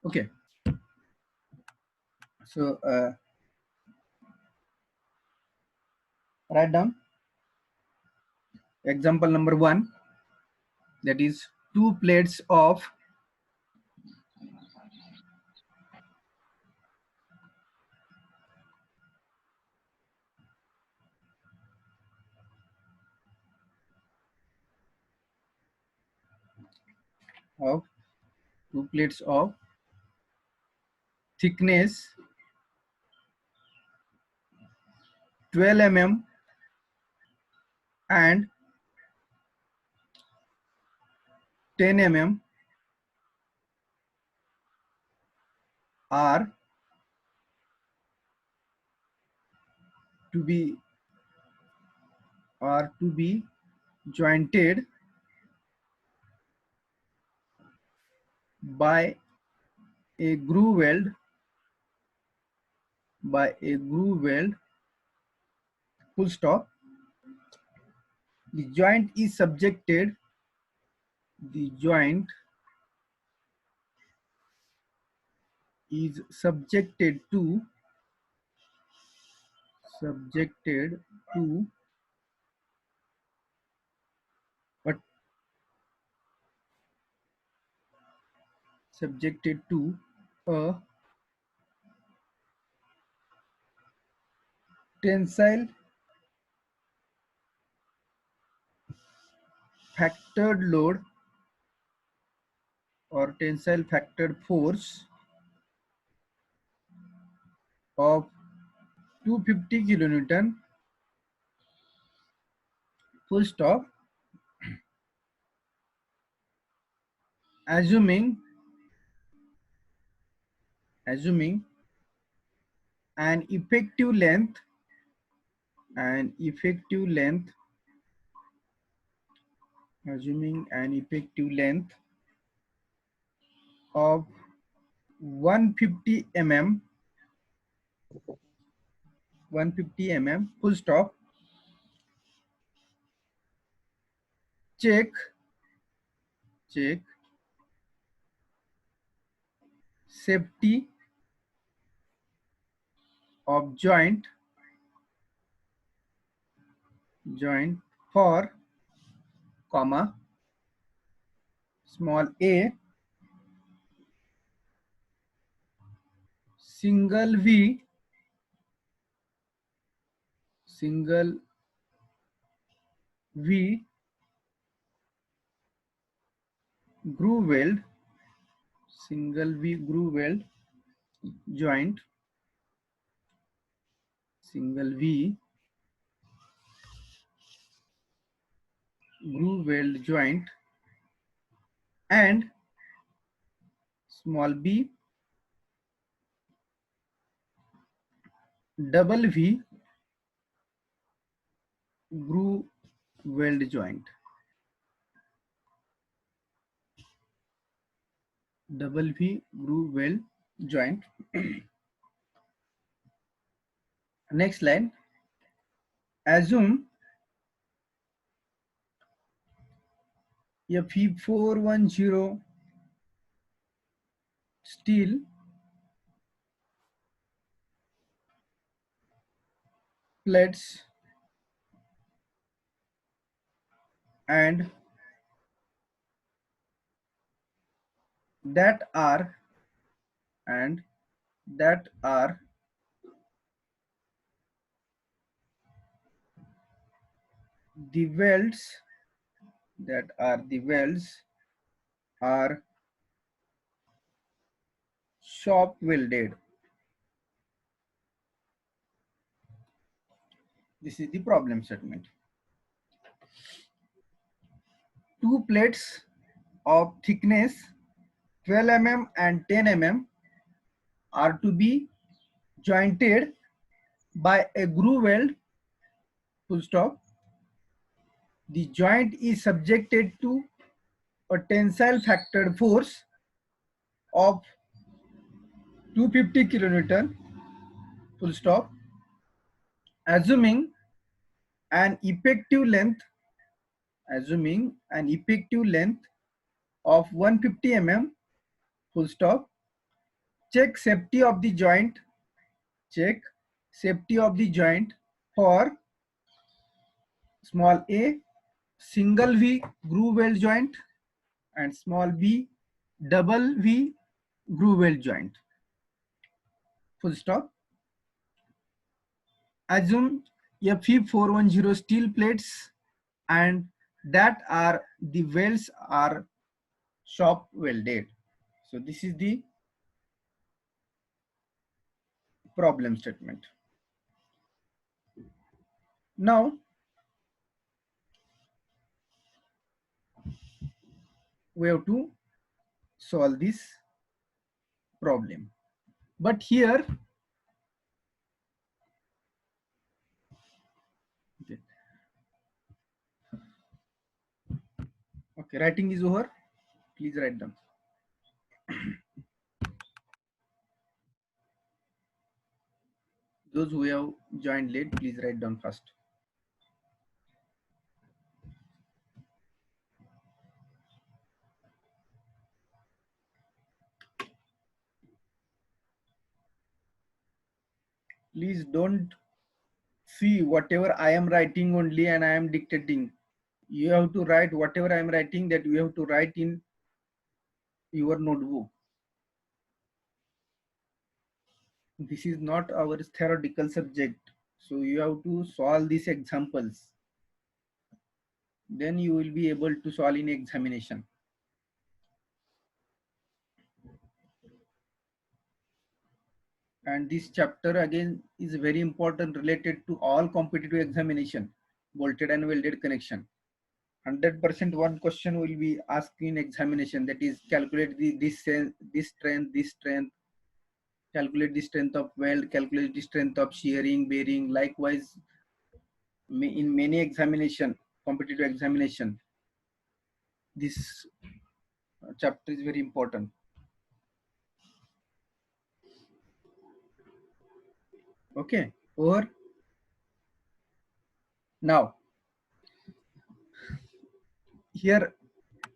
Okay, so write down example number 1, that is 2 plates of of 2 plates of thickness 12 mm and 10 mm are to be jointed by a groove weld full stop. The joint is subjected to what subjected to a tensile factored load or tensile factored force of 250 kilonewton full stop, assuming an effective length of 150 mm full stop. Check safety of joint for comma small a single V groove weld joint and small b double V groove weld joint. Next line, assume a F410 steel plates and that are the welds are shop welded. This is the problem statement. 2 plates of thickness 12 mm and 10 mm are to be jointed by a groove weld full stop. The joint is subjected to a tensile factored force of 250 kilonewton full stop, assuming an effective length of 150 mm full stop, check safety of the joint. Check safety of the joint for small a, single V groove weld joint, and small b, double V groove weld joint. Full stop. Assume Fe410 steel plates and that are the welds are shop welded. So this is the problem statement. Now we have to solve this problem. But here, okay, writing is over. Please write down. Those who have joined late, please write down first. Please don't see whatever I am writing only and I am dictating. You have to write whatever I am writing, that you have to write in your notebook. This is not our theoretical subject. So you have to solve these examples. Then you will be able to solve in examination. And this chapter again is very important, related to all competitive examination, bolted and welded connection. 100% one question will be asked in examination, that is calculate this strength, calculate the strength of weld, calculate the strength of shearing, bearing. Likewise, in many examination, competitive examination, this chapter is very important. Okay, over. Now, here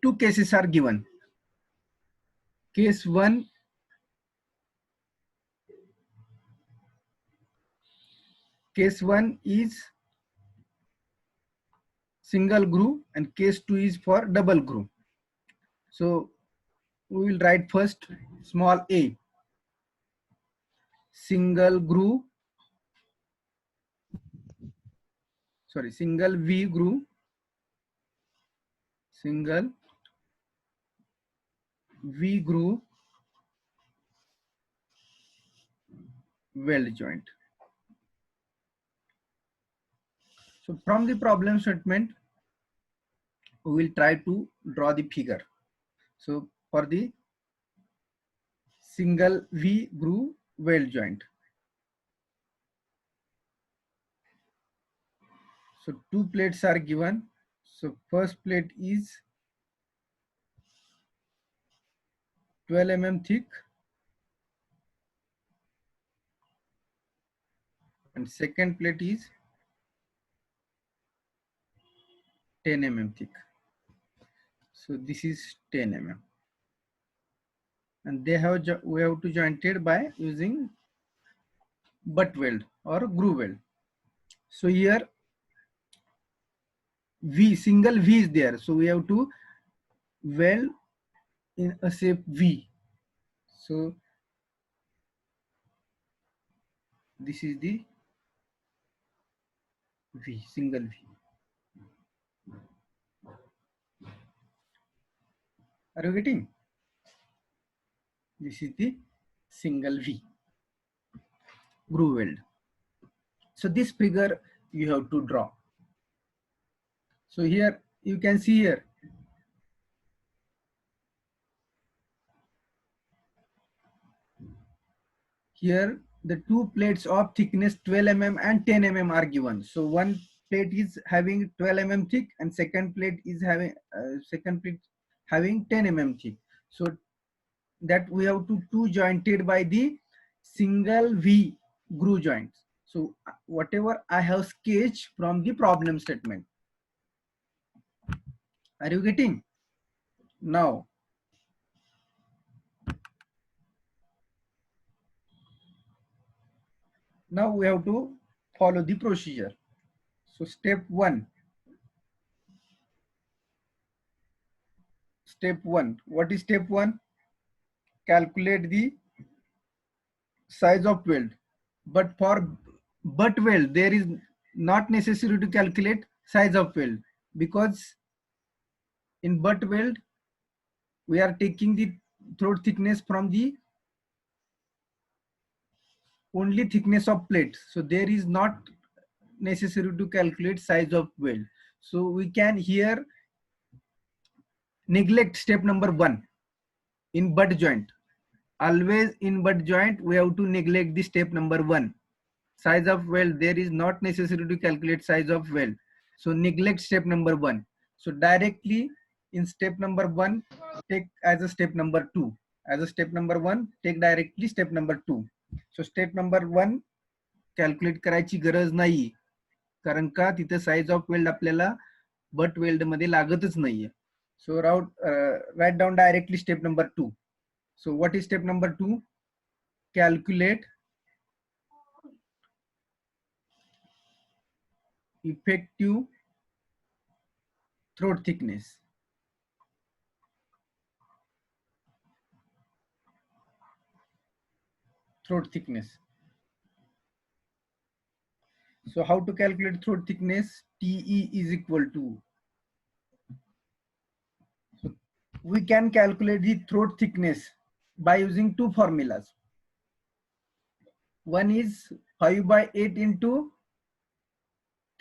two cases are given. Case 1, is single groove and case 2 is for double groove. So we will write first small a, single V groove, single V groove weld joint. So from the problem statement, we will try to draw the figure. So for the single V groove weld joint, so two plates are given. So first plate is 12 mm thick and second plate is 10 mm thick. So this is 10 mm, and we have to joint it by using butt weld or groove weld. So here single V is there, so we have to weld in a shape V. So this is the V, single V. Are you getting? This is the single V groove weld. So this figure you have to draw. So here you can see here the two plates of thickness 12 mm and 10 mm are given. So one plate is having 12 mm thick and second plate is having 10 mm thick. So that we have to two jointed by the single V groove joints. So whatever I have sketched from the problem statement. Are you getting? Now Now we have to follow the procedure. So step one. What is step one? Calculate the size of weld. But for butt weld, there is not necessary to calculate size of weld, because in butt weld we are taking the throat thickness from the only thickness of plate. So there is not necessary to calculate size of weld. So we can here neglect step number one in butt joint. Always in butt joint we have to neglect the step number one. Size of weld, there is not necessary to calculate size of weld. So neglect step number one. So directly in step number one, take as a step number two. As a step number one, take directly step number two. So step number one calculate करायची गरज नाही, कारण का तिथे size of weld आपल्याला but weld मध्ये लागतच नाहीये. So write down directly step number two. So what is step number two? Calculate effective throat thickness. Throat thickness. So how to calculate throat thickness? TE is equal to. So we can calculate the throat thickness by using two formulas. One is 5/8 into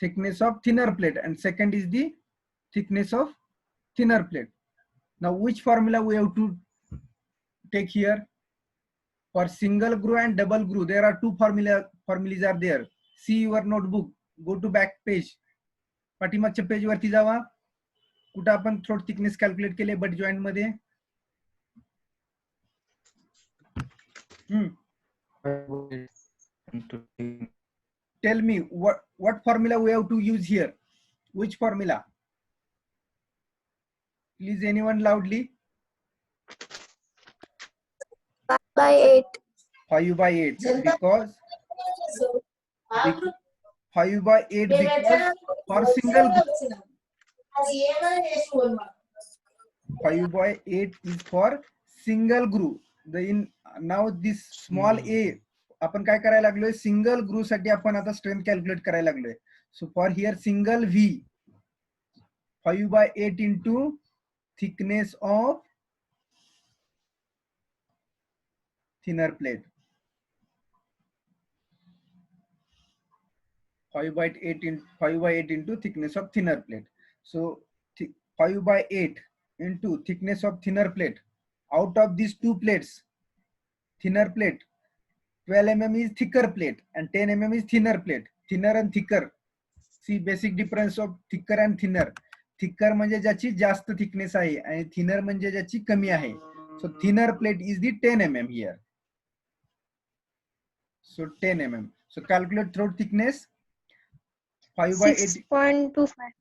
thickness of thinner plate, and second is the thickness of thinner plate. Now which formula we have to take here? For single groove and double groove, there are two formulas are there. See your notebook, go to back page, पाठीमागच्या page वरती जावा. कुठं आपण throat thickness calculate केले butt joint मध्ये? Tell me what formula we have to use here. Which formula? Please anyone loudly. 5/8. 5/8 because 5/8 because for single groove. 5/8 is for single groove. Now this small a आपण काय करायला लागलोय? Single groove साठी आपण आता strength calculate करायला लागलोय. So for here single V 5/8 into thickness of thinner plate. 5/8 into thickness of thinner plate. So 5/8 into thickness of thinner plate. Out of these two plates, thinner plate, 12 mm is thicker plate and 10 mm is thinner plate. Thinner and thicker. See basic difference of thicker and thinner. Thicker म्हणजे ज्याची जास्त thickness आहे आणि thinner म्हणजे ज्याची कमी आहे. So thinner plate is the 10 mm here. So 10 mm. So calculate throat thickness. 5/8. 6.25.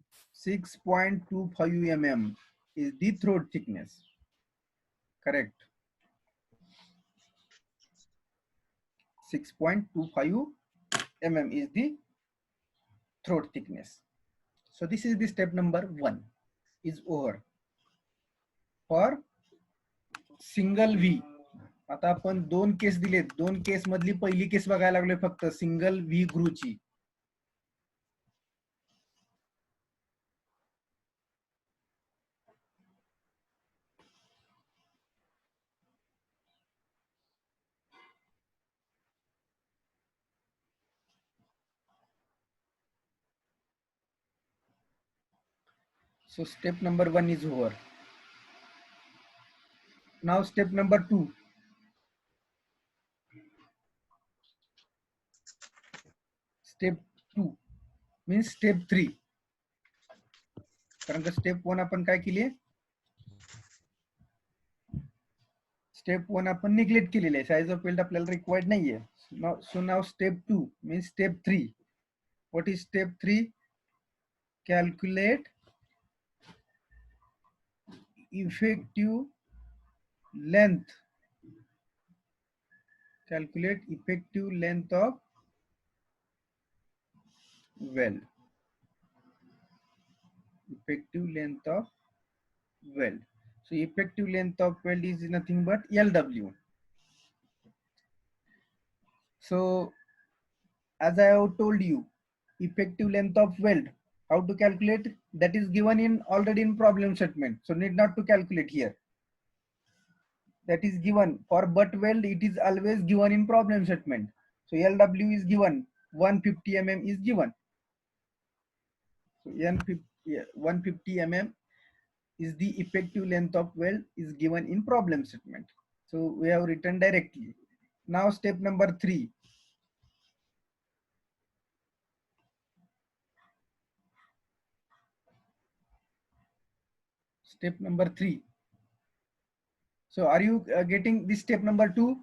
6.25 mm is the throat thickness. Correct. 6.25 mm is the throat thickness. So this is the step number one is over. For single V. आता आपण दोन case दिलेत. दोन case मधली पहिली case बघायला लागलोय फक्त सिंगल व्ही ग्रूची. So step number one is over. Now step number two. Step two means step three. कारण का स्टेप वन आपण काय केली? स्टेप वन आपण निग्लेक्ट केलेले आहे. साइज ऑफ वेल्ड आपल्याला रिक्वायर्ड नाहीये. So now step two means step three. What is step three? Calculate effective length. Calculate effective length of weld. Effective length of weld. So effective length of weld is nothing but LW. So as I have told you, effective length of weld, how to calculate? That is given in already in problem statement. So need not to calculate here. That is given for butt weld. It is always given in problem statement. So LW is given. 150 mm is given. So 150 mm is the effective length of weld is given in problem statement. So we have written directly. Now step number 3. Step number 3. So are you getting this step number 2?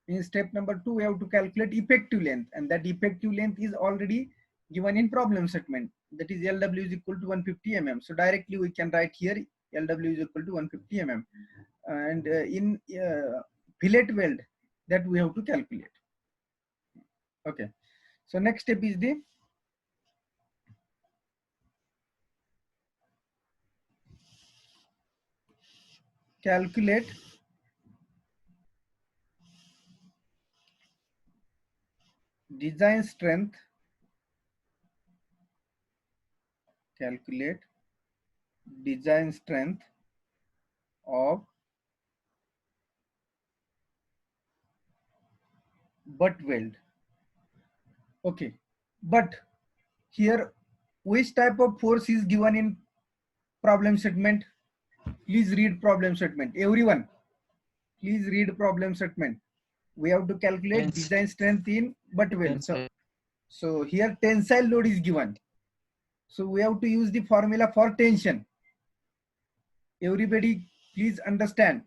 In step number 2, we have to calculate effective length, and that effective length is already given in problem statement. That is LW is equal to 150 mm. So directly we can write here LW is equal to 150 mm. And in fillet weld, that we have to calculate. Okay. So next step is the calculate design strength. Calculate design strength of butt weld. Okay, but here which type of force is given in problem statement? Please read problem statement. Everyone, please read problem statement. We have to calculate design strength in butt weld. So here tensile load is given. So we have to use the formula for tension. Everybody, please understand.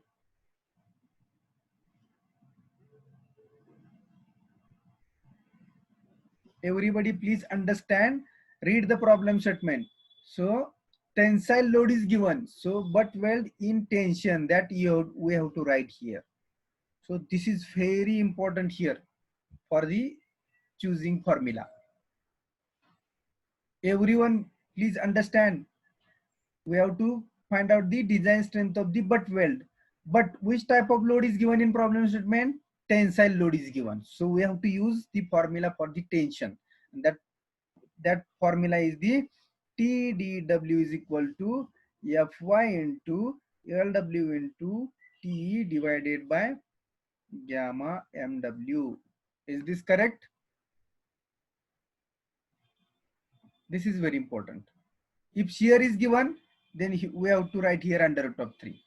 Everybody, please understand. Read the problem statement. So tensile load is given. So butt weld in tension, that we have to write here. So this is very important here for the choosing formula. Everyone, please understand. We have to find out the design strength of the butt weld. But which type of load is given in problem statement? Tensile load is given. So we have to use the formula for the tension. And that formula is the TDW is equal to Fy into LW into Te divided by gamma mw. Is this correct? This is very important. If shear is given, then we have to write here under root of 3.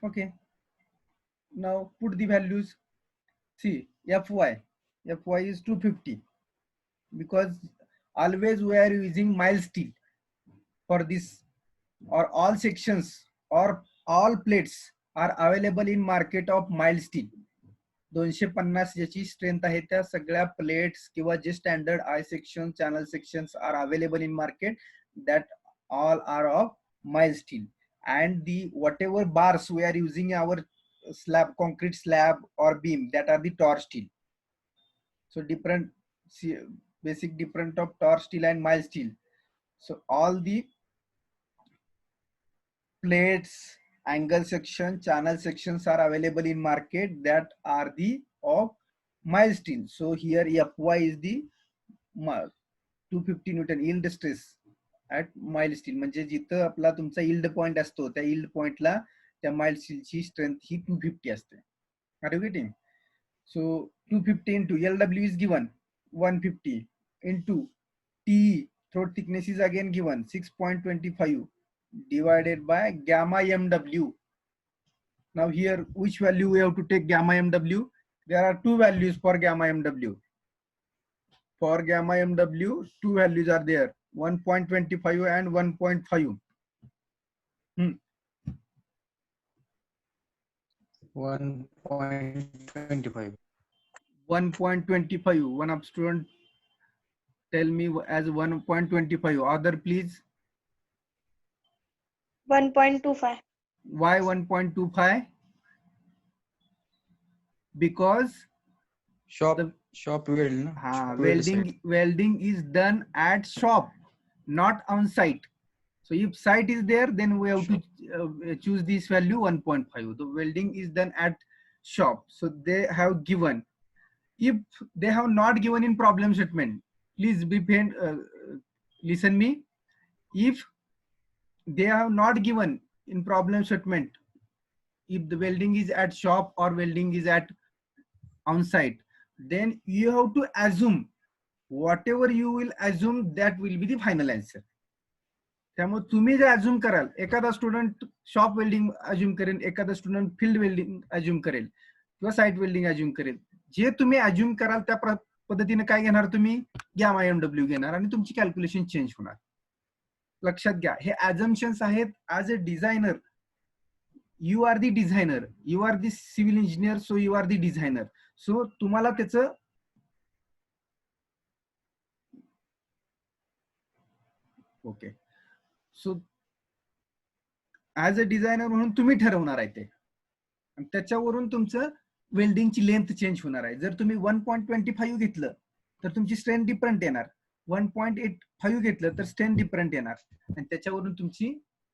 Okay. Now put the values. See, Fy is 250, because always we are using mild steel for this, or all sections or all plates are available in market of mild steel. 250 ज्याची strength आहे त्या सगळ्या plates किंवा जे standard I section channel sections are available in market, that all are of mild steel. And the whatever bars we are using in our slab, concrete slab or beam, that are the Tor steel. So different, basic difference of Tor steel and mild steel. So all the plates, angle section, channel sections are available in market that are the of mild steel. So here Fy is the 250 Newton yield stress at mild steel. म्हणजे जिथं आपला तुमचा yield point असतो, त्या yield point ला त्या mild steel ची strength ही 250 असते. Are you getting? So 250 into LW is given 150 into TE, throat thickness is again given 6.25 divided by gamma mw. Now here, which value we have to take gamma mw? There are two values for gamma mw. For gamma mw, two values are there, 1.25 and 1.5. 1.25. 1.25. One of student tell me as 1.25. Other please. 1.25. Why 1.25? Because Shop The shop weld na. Shop weld site. welding is done at shop, not on site. So if site is there, then we have to choose this value 1.5. The welding is done at shop. So they have given. If they have not given in problem statement, please be listen me. If they have not given in problem statement, if the welding is at shop or welding is at on site, then you have to assume whatever you will assume, that will be the final answer. त्यामुळे तुम्ही जे assume कराल, एखादा student shop welding assume करेल, एखादा student field welding assume करेल किंवा site welding assume करेल. जे तुम्ही अज्युम कराल त्या पद्धतीने काय घेणार, तुम्ही गॅमा एमडब्ल्यू घेणार आणि तुमची कॅल्क्युलेशन चेंज होणार. लक्षात घ्या, हे अजम्पशन्स आहेत. As a designer, you are the designer, you are the civil engineer, so you are the designer. So तुम्हाला त्याचं okay, so as a designer म्हणून तुम्ही ठरवणार आहे ते, आणि त्याच्यावरून तुमचं वेल्डिंगची लेंथ चेंज होणार आहे. जर तुम्ही 1.25 घेतलं तर तुमची स्ट्रेंथ डिफरंट येणार, 1.85 घेतलं तर स्ट्रेंथ डिफरंट येणार, आणि त्याच्यावरून तुमची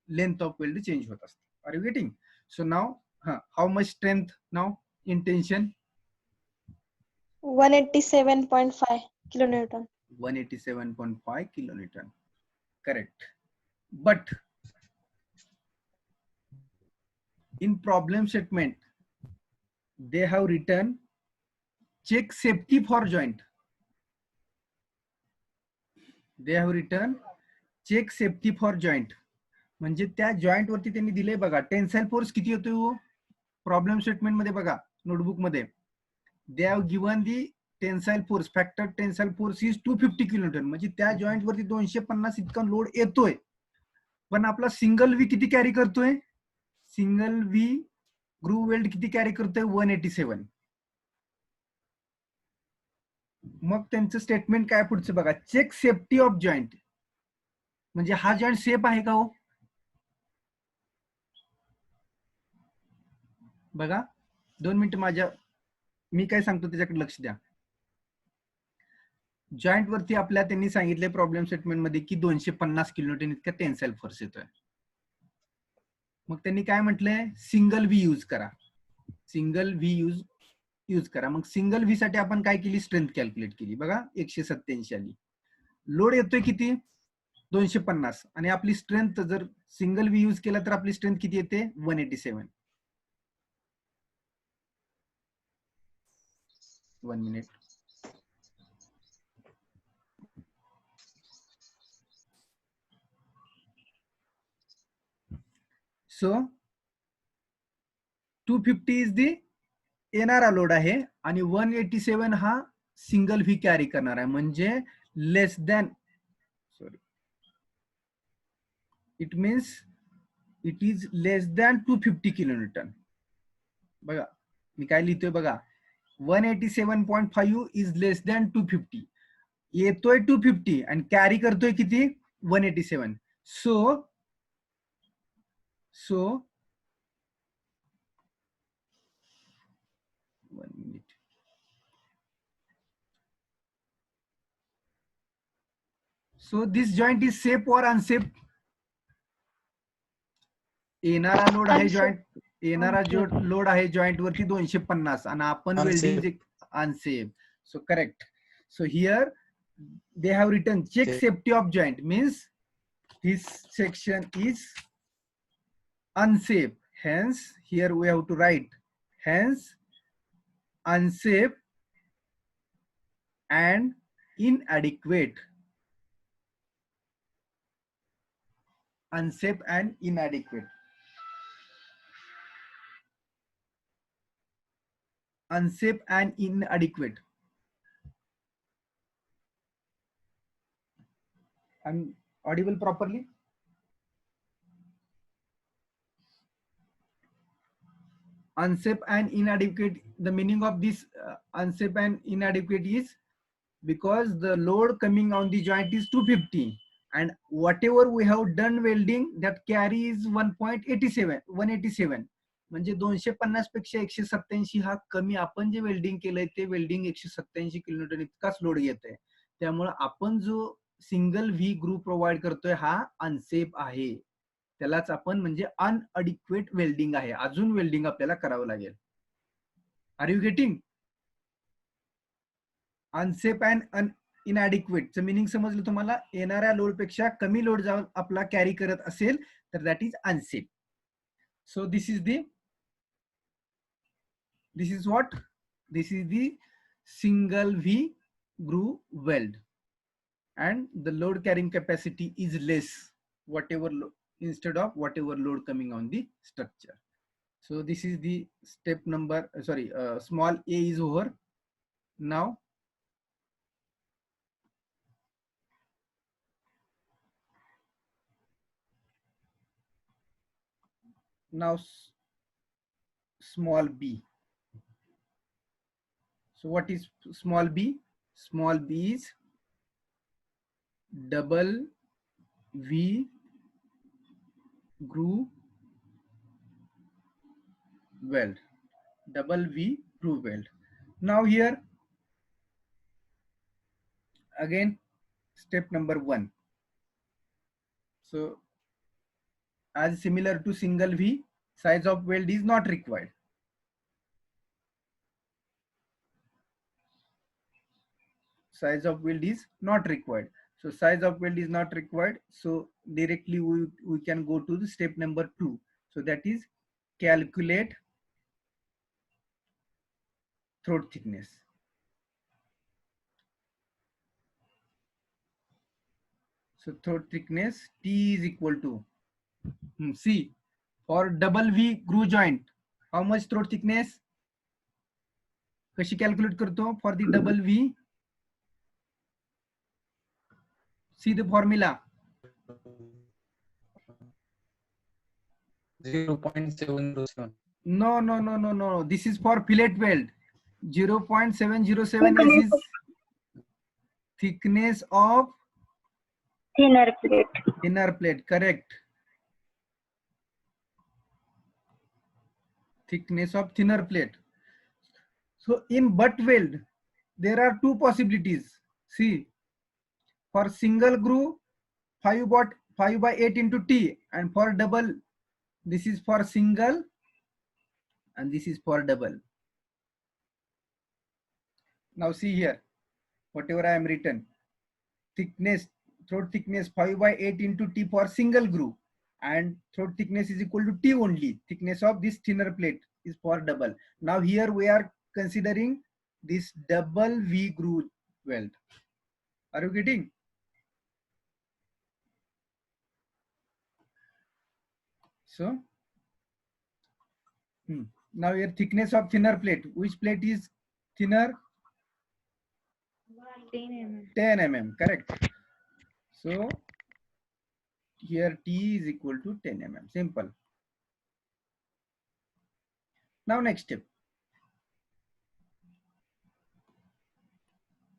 लेंथ ऑफ वेल्ड चेंज होत असते. Are you getting? So now how much strength now in tension? 187.5 kilonewton. 187.5 kilonewton. Correct. But in problem statement, they have written check safety for joint. They have written check safety for joint. म्हणजे त्या joint वरती त्यांनी दिले बघा, tensile force किती होतो problem statement मध्ये बघा, नोटबुक मध्ये they have given the tensile force, factor tensile force is 250 kilonewton. म्हणजे त्या जॉईंट वरती 250 इतका लोड येतोय, पण आपला सिंगल व्ही किती कॅरी करतोय, सिंगल व्ही ग्रूव वेल्ड किती कॅरी करतोय, 187. मग त्यांचं स्टेटमेंट काय पुढचं बघा, चेक सेफ्टी ऑफ जॉईंट. म्हणजे हा जॉईंट सेफ आहे का हो? बघा 2 मिनिट, मी काय सांगतो त्याच्याकडे लक्ष द्या. जॉईंट वरती आपल्या त्यांनी सांगितले प्रॉब्लेम स्टेटमेंट मध्ये की 250 किलोन्यूटन इतका टेन्साइल फोर्स येतोय. मग त्यांनी काय म्हटलंय, सिंगल व्ही यूज करा, सिंगल व्ही यूज करा. मग सिंगल व्ही साठी आपण काय केली, स्ट्रेंथ कॅल्क्युलेट केली. बघा 187 आली. लोड येतोय किती, 250, आणि आपली स्ट्रेंथ जर सिंगल व्ही यूज केला तर आपली स्ट्रेंथ किती येते, 187. 1 मिनिट. सो 250 इज दी येणारा लोड आहे, आणि 187 हा सिंगल व्ही कॅरी करणार आहे. म्हणजे less than, sorry, it means it is less than 250 kilonewton. बघा मी काय लिहितोय बघा, 187.5 इज लेस दॅन 250. येतोय 250 आणि कॅरी करतोय किती, 187. सो 1 minute. So this joint is safe or unsafe? येणारा लोड आहे जॉईंट, येणारा लोड आहे जॉईंट वरती 250, आणि आपण welding unsafe. So correct. So here they have written check safety of joint, means this section is unsafe. Hence here we have to write hence unsafe and inadequate. Unsafe and inadequate. Unsafe and inadequate. I'm audible properly? Unsafe and inadequate, the meaning of this unsafe and inadequate is because the load coming on the joint is 250, and whatever we have done welding, that carry is 187. म्हणजे 250 पेक्षा 187 हा कमी, आपण जे welding केलंय ते welding 187 kilometre इतकाच load घेत आहे. त्यामुळे आपण जो सिंगल व्ही ग्रुप प्रोव्हाइड करतोय हा अनसेफ आहे. त्यालाच आपण म्हणजे अनअडिक्वेट वेल्डिंग आहे. अजून वेल्डिंग आपल्याला करावं लागेल. Are you getting? Unsafe and इनएडिक्वेटचं मिनिंग समजलं तुम्हाला? येणाऱ्या लोड पेक्षा कमी लोड जाऊन आपला कॅरी करत असेल तर that is unsafe. So this is what? This is the single V groove weld, and the load carrying capacity is less instead of whatever load coming on the structure. So this is the step number, small a is over. Now small b. So what is small b? Small b is double V groove weld. Double V groove weld. Now here again step number 1. So as similar to single V, size of weld is not required. Size of weld is not required. So size of weld is not required. So directly we can go to the step number 2. So that is calculate throat thickness. So throat thickness T is equal to, see, for double V groove joint, how much throat thickness? कशी calculate करतो for the double V? See the formula. 0.707. No. This is for fillet weld. 0.707 is his thickness of Thinner plate. inner plate. Correct. Thickness of thinner plate. So in butt weld, there are two possibilities. See, for single groove, 5/8 into T, and for double, this is for single and this is for double. Now see here, whatever I am written, thickness, throat thickness 5/8 into T for single groove, and throat thickness is equal to T only. Thickness of this thinner plate is for double. Now here we are considering this double V groove weld. Are you getting? So now here thickness of thinner plate. Which plate is thinner? 10 mm. Correct. So here T is equal to 10 mm. Simple. Now next step.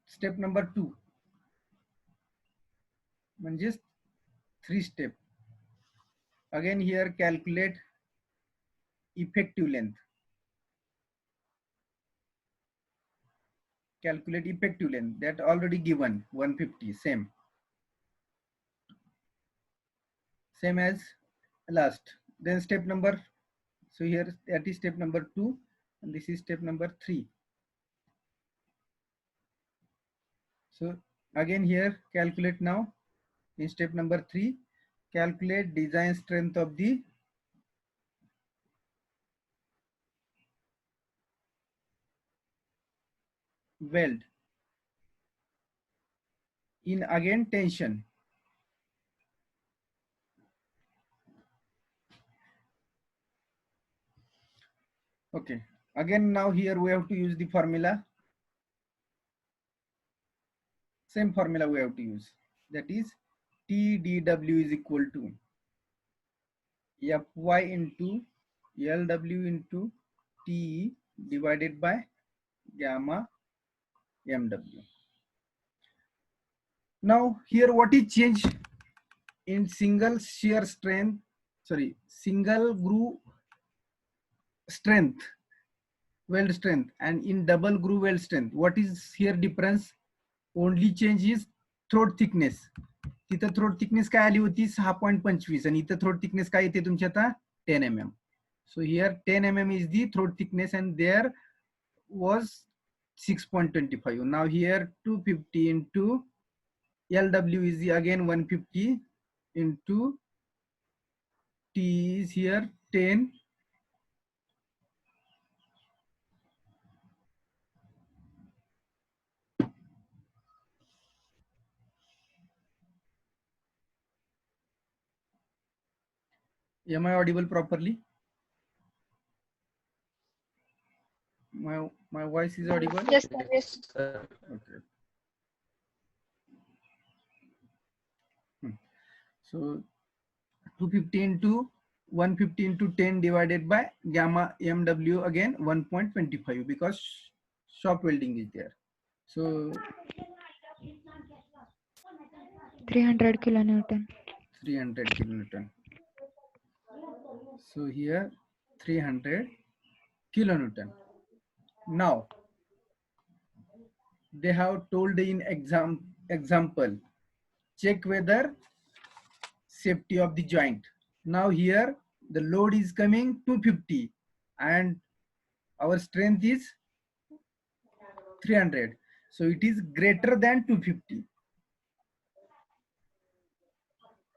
Step number 2. Just 3 step. Again here calculate effective length. Calculate effective length, that already given 150, same as last. Then step number, so here that is step number 2 and this is step number 3. So again here calculate now in step number 3, calculate design strength of the weld in again tension. Okay, again now here we have to use the formula. Same formula we have to use, that is TDW is equal to Fy into Lw into Te divided by gamma Mw. Now here what is changed in single shear strength, single groove strength, weld strength, and in double groove weld strength, what is here difference? Only change is throat thickness. तिथं throat thickness काय आली होती 6.25 आणि इथं throat thickness काय येते तुमची आता 10 mm. So here 10 mm is the throat thickness and there was 6.25. Now here 250 into LW is again 150 into T is here 10. Am I audible properly? My voice is audible? Yes, sir. Yes. Sir, Okay. So 250 into 150 into 10 divided by gamma MW again 1.25 because shock welding is there. So 300 kilonewton. 300 kilonewton. So here 300 kilonewton. Now they have told in example, check whether safety of the joint. Now here the load is coming 250 and our strength is 300. So it is greater than 250.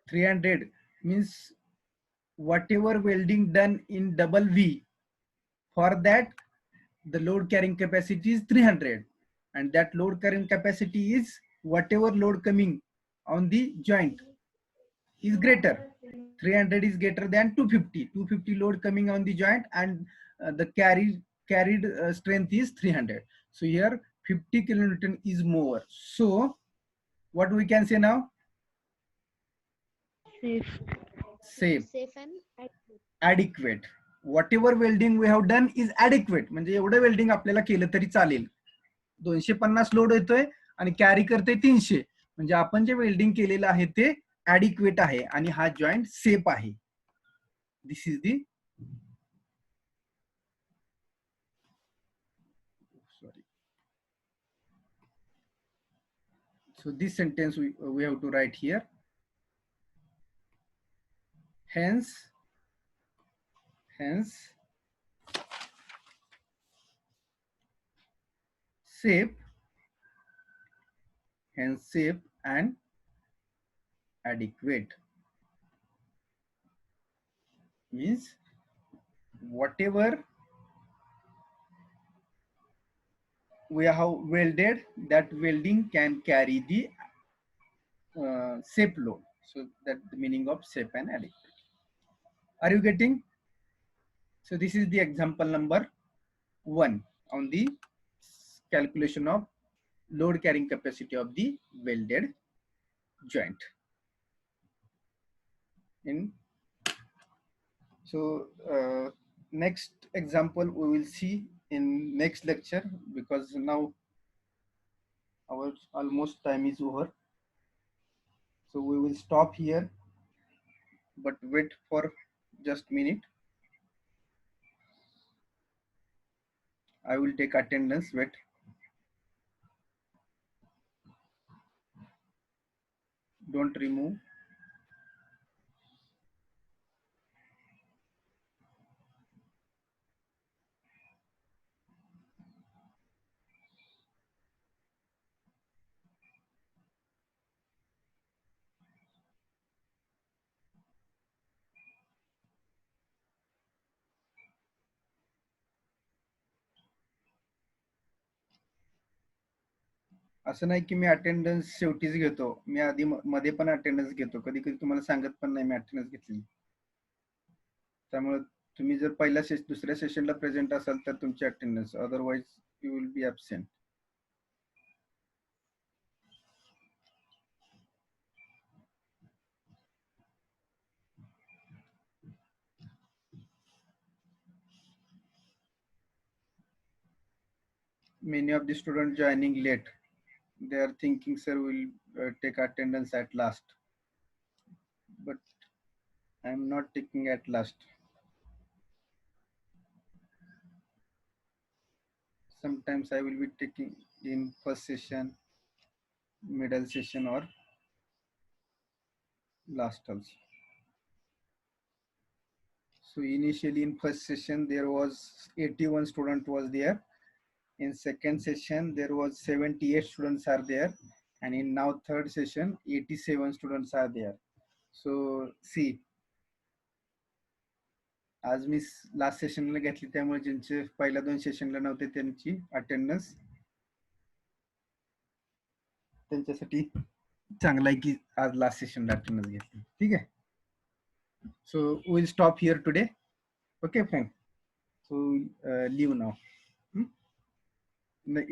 300 means whatever welding done in double V, for that the load carrying capacity is 300 and that load carrying capacity is whatever load coming on the joint is greater. 300 is greater than 250. 250 load coming on the joint and the carried strength is 300. So here 50 kilonewton is more. So what we can say now? Safe. Safe. Safe and Adequate. Whatever welding we have done is adequate. म्हणजे एवढं welding आपल्याला केलं तरी चालेल. 250 load येतोय आणि carry करते 300. म्हणजे आपण जे वेल्डिंग केलेलं आहे ते ऍडिक्वेट आहे आणि हा जॉईंट सेफ आहे. This is the sorry. So this sentence we have to write here. Hence safe and adequate means whatever we have welded, that welding can carry the safe load. So that's the meaning of safe and adequate. Are you getting? So this is the example number 1 on the calculation of load carrying capacity of the welded joint. Next example we will see in next lecture because now our almost time is over. So we will stop here, but wait for just a minute. I will take attendance. Wait. Don't remove. असं नाही की मी attendance शेवटीच घेतो. मी आधी मध्ये पण attendance घेतो. कधी कधी तुम्हाला सांगत पण नाही मी अटेंडन्स घेतली. त्यामुळे तुम्ही जर पहिल्या दुसऱ्या सेशनला प्रेझेंट असाल तर तुमची attendance, otherwise you will be absent. Many of the students joining late. They are thinking, sir, we'll take attendance at last. But I am not taking at last. Sometimes I will be taking in first session, middle session, or last also. So initially in first session there was 81 student was there. In second session there was 78 students are there, and in now third session 87 students are there. So see, आज मी last सेशनला घेतली त्यामुळे ज्यांचे पहिल्या 2 सेशनला नव्हते त्यांची attendance त्यांच्यासाठी चांगला आहे की आज लास्ट सेशनला अटेंडन्स घेतली. ठीक आहे. So we'll stop here today. Okay, friend. So leave now.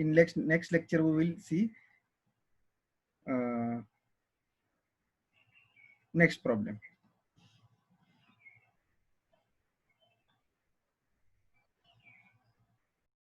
In next lecture we will see next problem.